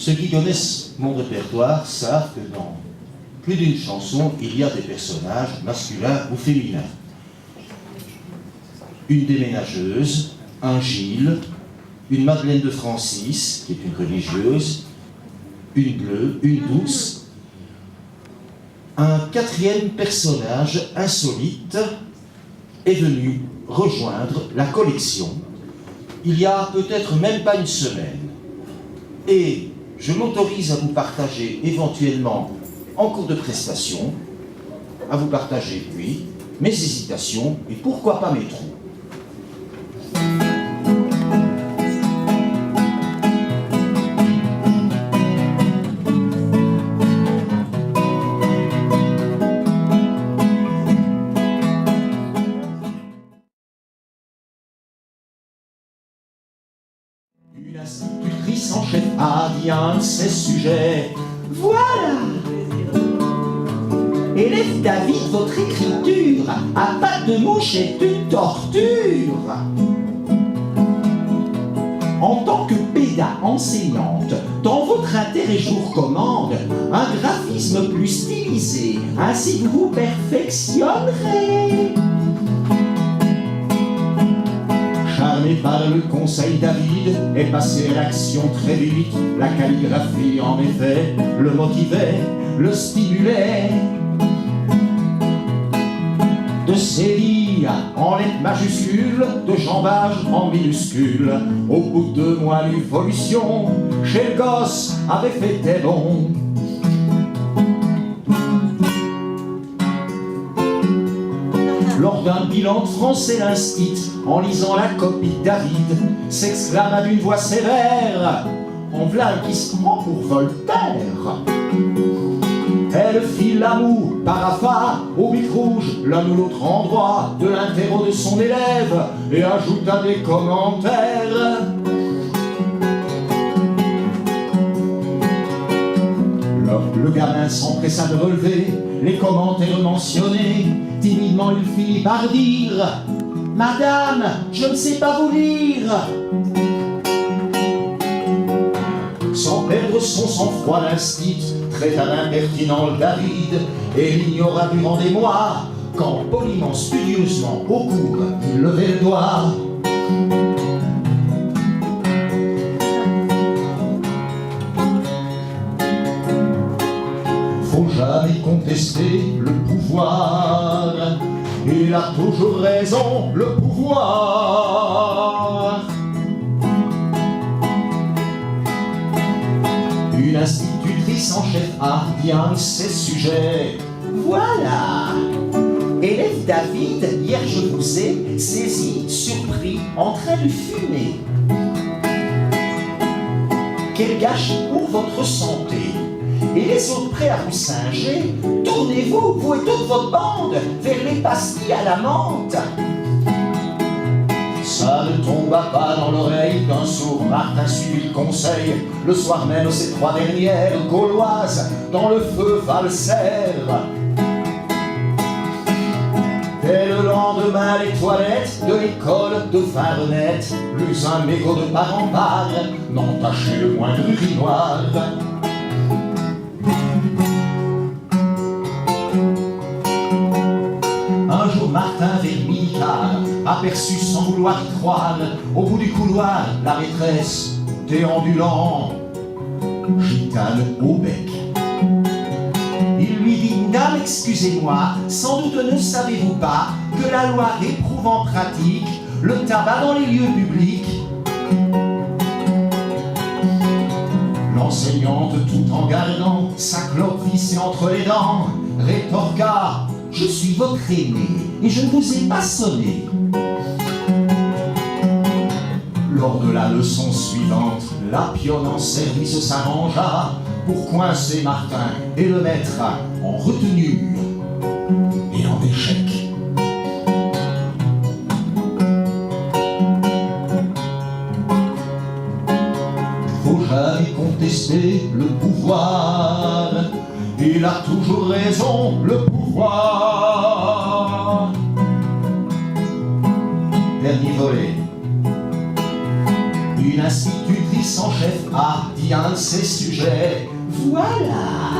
Ceux qui connaissent mon répertoire savent que dans plus d'une chanson, il y a des personnages masculins ou féminins. Une déménageuse, un Gilles, une Madeleine de Francis, qui est une religieuse, une bleue, une douce. Un quatrième personnage insolite est venu rejoindre la collection il y a peut-être même pas une semaine. Et je m'autorise à vous partager éventuellement en cours de prestation, à vous partager puis mes hésitations et pourquoi pas mes trous. Une institutrice en chef a dit un de ses sujets. Voilà! Élève David, votre écriture à pattes de mouche est une torture. En tant que pédagogue enseignante, dans votre intérêt, je vous recommande un graphisme plus stylisé, ainsi que vous perfectionnerez. Charmé par le conseil, David est passé à l'action très vite. La calligraphie, en effet, le motivait, le stimulait. De Célie en lettres majuscules, de jambage en minuscules. Au bout de 2 mois, l'évolution chez le gosse avait fait des bons. Lors d'un bilan de français, l'instit, en lisant la copie de David, s'exclama d'une voix sévère: en v'là qui se prend pour Voltaire. Elle fit l'amour parafa au bic rouge, l'un ou l'autre endroit de l'interro de son élève, et ajouta des commentaires. Le gamin s'empressa de relever les commentaires mentionnés. Timidement, il finit par dire: Madame, je ne sais pas vous lire. Sans perdre son sang-froid, l'instit traita d'impertinent le David et l'ignora durant des mois, quand poliment, studieusement, au cours, il levait le doigt. Faut jamais contester le pouvoir, il a toujours raison, le pouvoir. Une institutrice en chef a bien ses sujets. Voilà! Élève David, hier je vous ai saisi, surpris, en train de fumer. Quel gâchis pour votre santé! Et les autres prêts à vous singer, tournez-vous, vous et toute votre bande, vers les pastilles à la menthe. Ça ne tomba pas dans l'oreille d'un sourd. Martin suivit le conseil. Le soir même, ces 3 dernières Gauloises dans le feu valsèrent. Dès le lendemain, les toilettes de l'école de Varenette, plus un mégot de part en part n'entachait le moindre urinoir. Un jour, Martin vers mi-tard aperçut sans vouloir y croire, au bout du couloir, la maîtresse déambulant, gitane au bec. Il lui dit: Dame, excusez-moi, sans doute ne savez-vous pas que la loi réprouve en pratique le tabac dans les lieux publics. L'enseignante, tout en gardant sa clope vissée entre les dents, rétorqua: je suis votre aîné et je ne vous ai pas sonné. Lors de la leçon suivante, la pionne en service s'arrangea pour coincer Martin et le mettre en retenue et en échec. Faut jamais contester le pouvoir, il a toujours raison, le pouvoir. Dernier volet. Une institutrice police en chef a dit un de ses sujets. Voilà,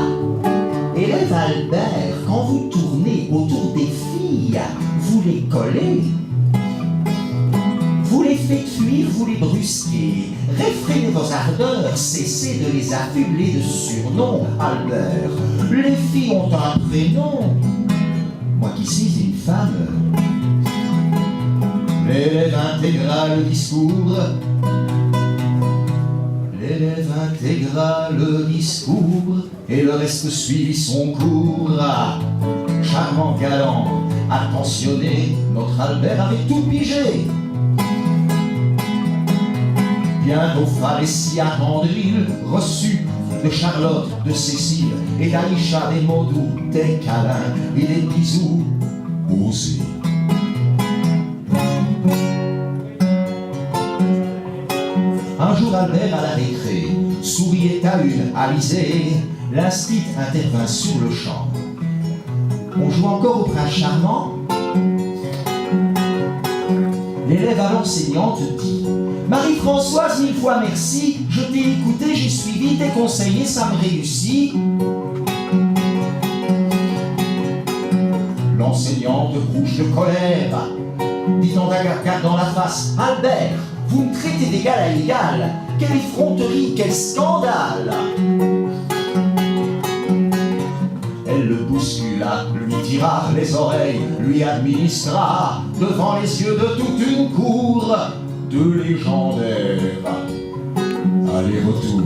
élève Albert, quand vous tournez autour des filles, vous les collez. Vous les faites fuir, vous les brusquez. Réfrénez vos ardeurs, cessez de les affubler de surnoms, Albert. Les filles ont un prénom. Moi qui suis une femme. L'élève intégral le discours. L'élève intégral le discours. Et le reste suivit son cours. Charmant galant, attentionné, notre Albert avait tout pigé. Bientôt Phalésie attendril reçut de Charlotte, de Cécile et d'Aïcha des mots doux, des câlins et des bisous osés. Un jour Albert à la récré souriait à une alizée. L'instit intervint sur le champ. On joue encore au prince charmant. L'élève à l'enseignante dit: Marie-Françoise, 1000 fois merci, je t'ai écouté, j'ai suivi tes conseils et ça me réussit. L'enseignante rouge de colère dit en regardant la face: Albert, vous me traitez d'égal à égal, quelle effronterie, quel scandale. Elle le bouscula, lui tira les oreilles, lui administra devant les yeux de toute une cour de légendaires aller-retour.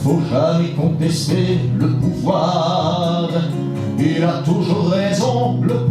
Faut jamais contester le pouvoir, il a toujours raison, le